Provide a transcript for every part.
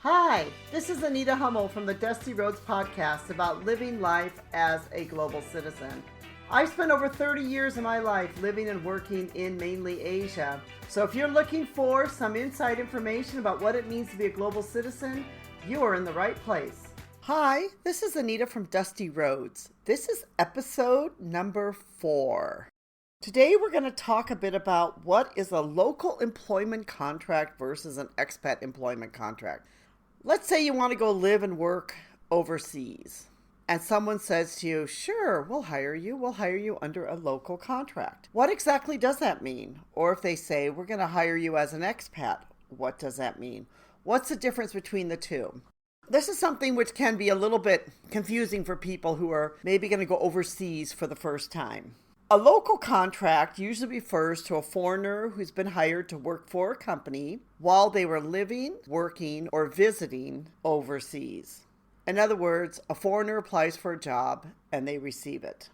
Hi, this is Anita Hummel from the Dusty Roads podcast about living life as a global citizen. I spent over 30 years of my life living and working in mainly Asia. So if you're looking for some inside information about what it means to be a global citizen, you are in the right place. Hi, this is Anita from Dusty Roads. This is episode number 4. Today we're going to talk a bit about what is a local employment contract versus an expat employment contract. Let's say you want to go live and work overseas, and someone says to you, sure, we'll hire you under a local contract. What exactly does that mean? Or if they say, we're going to hire you as an expat, what does that mean? What's the difference between the two? This is something which can be a little bit confusing for people who are maybe going to go overseas for the first time. A local contract usually refers to a foreigner who's been hired to work for a company while they were living, working, or visiting overseas. In other words, a foreigner applies for a job and they receive it.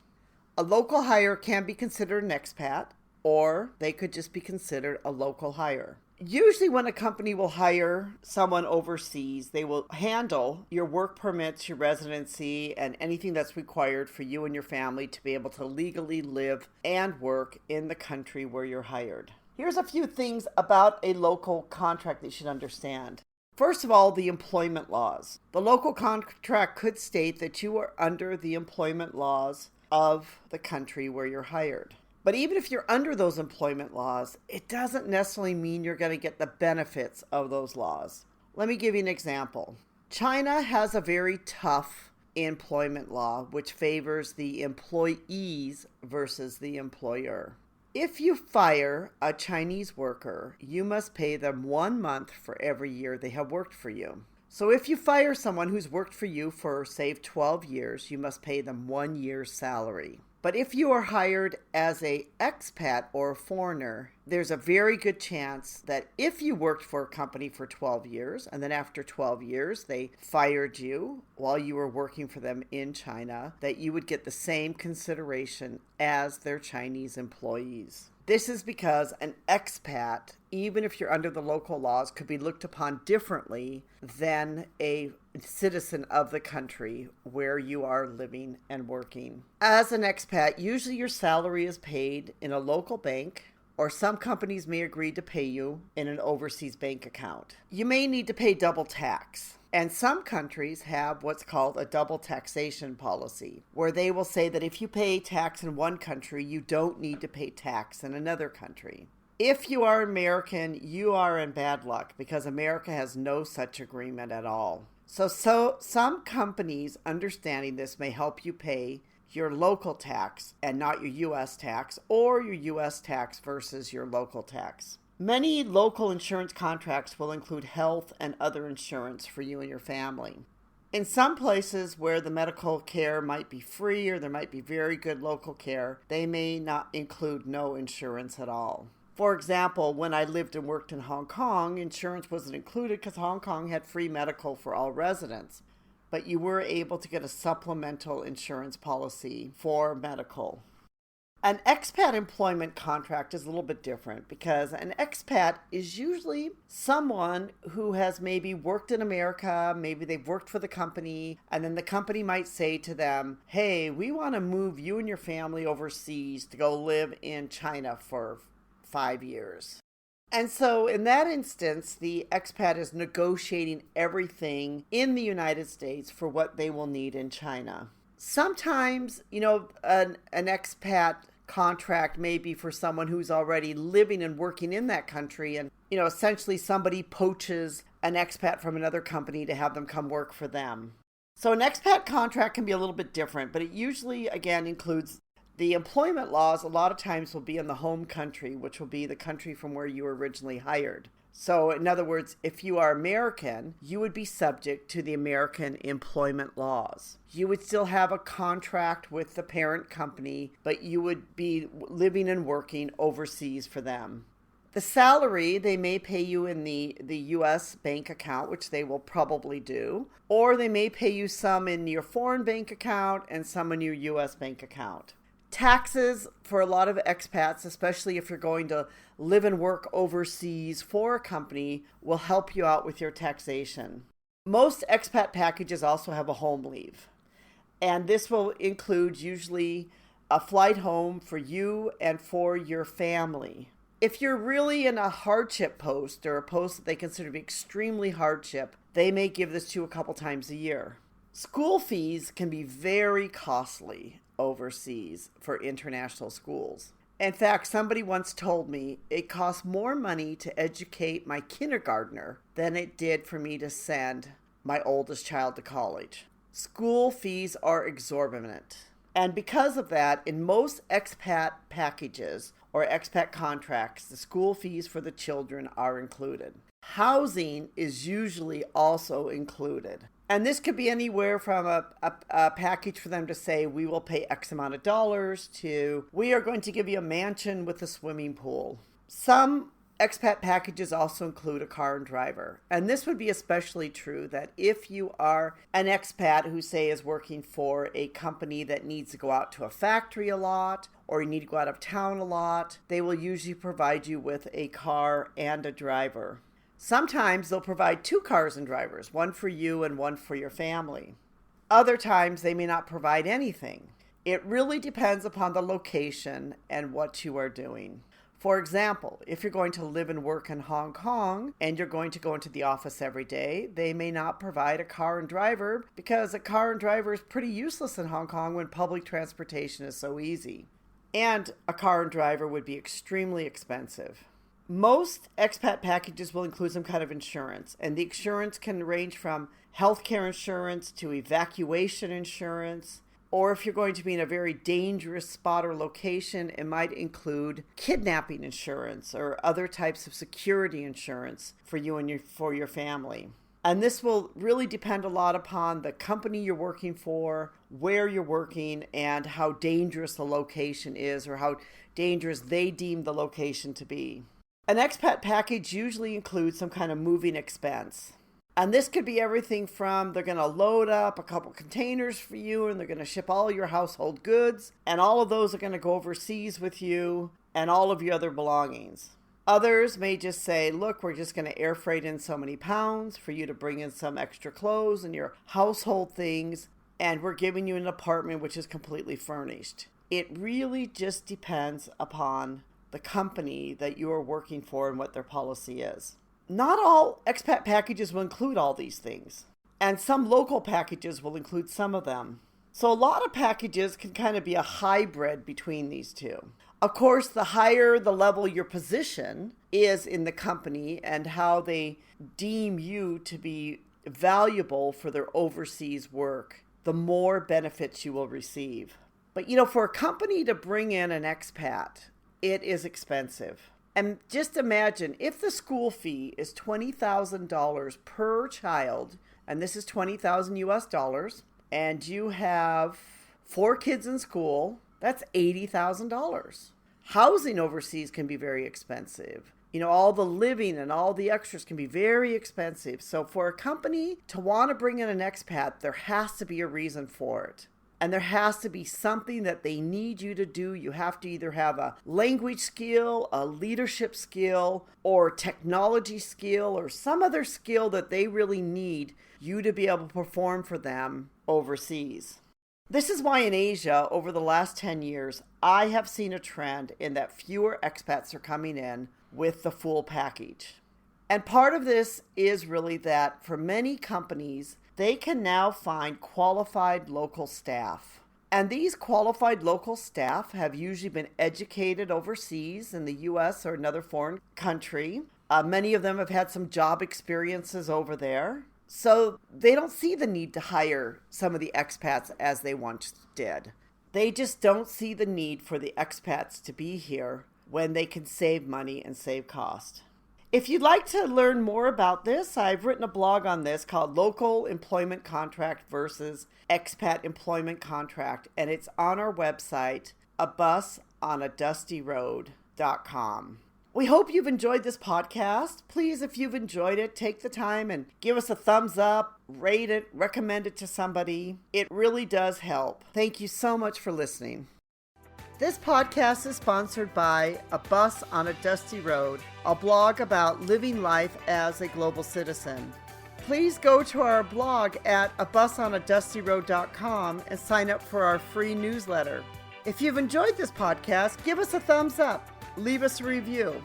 A local hire can be considered an expat, or they could just be considered a local hire. Usually when a company will hire someone overseas, they will handle your work permits, your residency, and anything that's required for you and your family to be able to legally live and work in the country where you're hired. Here's a few things about a local contract that you should understand. First of all, the employment laws. The local contract could state that you are under the employment laws of the country where you're hired. But even if you're under those employment laws, it doesn't necessarily mean you're going to get the benefits of those laws. Let me give you an example. China has a very tough employment law which favors the employees versus the employer. If you fire a Chinese worker, you must pay them 1 month for every year they have worked for you. So if you fire someone who's worked for you for, say, 12 years, you must pay them 1 year's salary. But if you are hired as an expat or a foreigner, there's a very good chance that if you worked for a company for 12 years, and then after 12 years they fired you while you were working for them in China, that you would get the same consideration as their Chinese employees. This is because an expat, even if you're under the local laws, could be looked upon differently than a citizen of the country where you are living and working. As an expat, usually your salary is paid in a local bank, or some companies may agree to pay you in an overseas bank account. You may need to pay double tax. And some countries have what's called a double taxation policy, where they will say that if you pay tax in one country, you don't need to pay tax in another country. If you are American, you are in bad luck because America has no such agreement at all. So some companies understanding this may help you pay your local tax and not your U.S. tax, or your U.S. tax versus your local tax. Many local insurance contracts will include health and other insurance for you and your family. In some places where the medical care might be free or there might be very good local care, they may not include no insurance at all. For example, when I lived and worked in Hong Kong, insurance wasn't included because Hong Kong had free medical for all residents. But you were able to get a supplemental insurance policy for medical. An expat employment contract is a little bit different because an expat is usually someone who has maybe worked in America, maybe they've worked for the company, and then the company might say to them, hey, we want to move you and your family overseas to go live in China for 5 years. And so in that instance, the expat is negotiating everything in the United States for what they will need in China. Sometimes, an expat contract may be for someone who's already living and working in that country, and, essentially somebody poaches an expat from another company to have them come work for them. So an expat contract can be a little bit different, but it usually, again, includes the employment laws. A lot of times will be in the home country, which will be the country from where you were originally hired. So in other words, if you are American, you would be subject to the American employment laws. You would still have a contract with the parent company, but you would be living and working overseas for them. The salary, they may pay you in the U.S. bank account, which they will probably do, or they may pay you some in your foreign bank account and some in your U.S. bank account. Taxes for a lot of expats, especially if you're going to live and work overseas for a company, will help you out with your taxation. Most expat packages also have a home leave, and this will include usually a flight home for you and for your family. If you're really in a hardship post or a post that they consider to be extremely hardship, they may give this to you a couple times a year. School fees can be very costly overseas for international schools. In fact, somebody once told me it cost more money to educate my kindergartner than it did for me to send my oldest child to college. School fees are exorbitant. And because of that, in most expat packages or expat contracts, the school fees for the children are included. Housing is usually also included. And this could be anywhere from a package for them to say, we will pay X amount of dollars, to we are going to give you a mansion with a swimming pool. Some expat packages also include a car and driver. And this would be especially true that if you are an expat who, say, is working for a company that needs to go out to a factory a lot, or you need to go out of town a lot, they will usually provide you with a car and a driver. Sometimes they'll provide 2 cars and drivers, one for you and one for your family. Other times they may not provide anything. It really depends upon the location and what you are doing. For example, if you're going to live and work in Hong Kong and you're going to go into the office every day, they may not provide a car and driver because a car and driver is pretty useless in Hong Kong when public transportation is so easy. And a car and driver would be extremely expensive. Most expat packages will include some kind of insurance, and the insurance can range from healthcare insurance to evacuation insurance, or if you're going to be in a very dangerous spot or location, it might include kidnapping insurance or other types of security insurance for you and for your family. And this will really depend a lot upon the company you're working for, where you're working, and how dangerous the location is or how dangerous they deem the location to be. An expat package usually includes some kind of moving expense. And this could be everything from they're going to load up a couple containers for you and they're going to ship all your household goods, and all of those are going to go overseas with you and all of your other belongings. Others may just say, look, we're just going to air freight in so many pounds for you to bring in some extra clothes and your household things, and we're giving you an apartment which is completely furnished. It really just depends upon the company that you are working for and what their policy is. Not all expat packages will include all these things, and some local packages will include some of them. So a lot of packages can kind of be a hybrid between these two. Of course, the higher the level your position is in the company and how they deem you to be valuable for their overseas work, the more benefits you will receive. But for a company to bring in an expat, it is expensive. And just imagine if the school fee is $20,000 per child, and this is $20,000 US, and you have 4 kids in school, that's $80,000. Housing overseas can be very expensive. All the living and all the extras can be very expensive. So for a company to want to bring in an expat, there has to be a reason for it. And there has to be something that they need you to do. You have to either have a language skill, a leadership skill, or technology skill, or some other skill that they really need you to be able to perform for them overseas. This is why in Asia, over the last 10 years, I have seen a trend in that fewer expats are coming in with the full package. And part of this is really that for many companies, they can now find qualified local staff. And these qualified local staff have usually been educated overseas in the US or another foreign country. Many of them have had some job experiences over there. So they don't see the need to hire some of the expats as they once did. They just don't see the need for the expats to be here when they can save money and save cost. If you'd like to learn more about this, I've written a blog on this called Local Employment Contract versus Expat Employment Contract, and it's on our website, abusonadastyroad.com. We hope you've enjoyed this podcast. Please, if you've enjoyed it, take the time and give us a thumbs up, rate it, recommend it to somebody. It really does help. Thank you so much for listening. This podcast is sponsored by A Bus on a Dusty Road, a blog about living life as a global citizen. please go to our blog at abusonadustyroad.com and sign up for our free newsletter. If you've enjoyed this podcast, give us a thumbs up, leave us a review,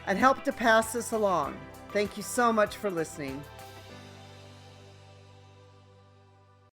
and help to pass this along. Thank you so much for listening.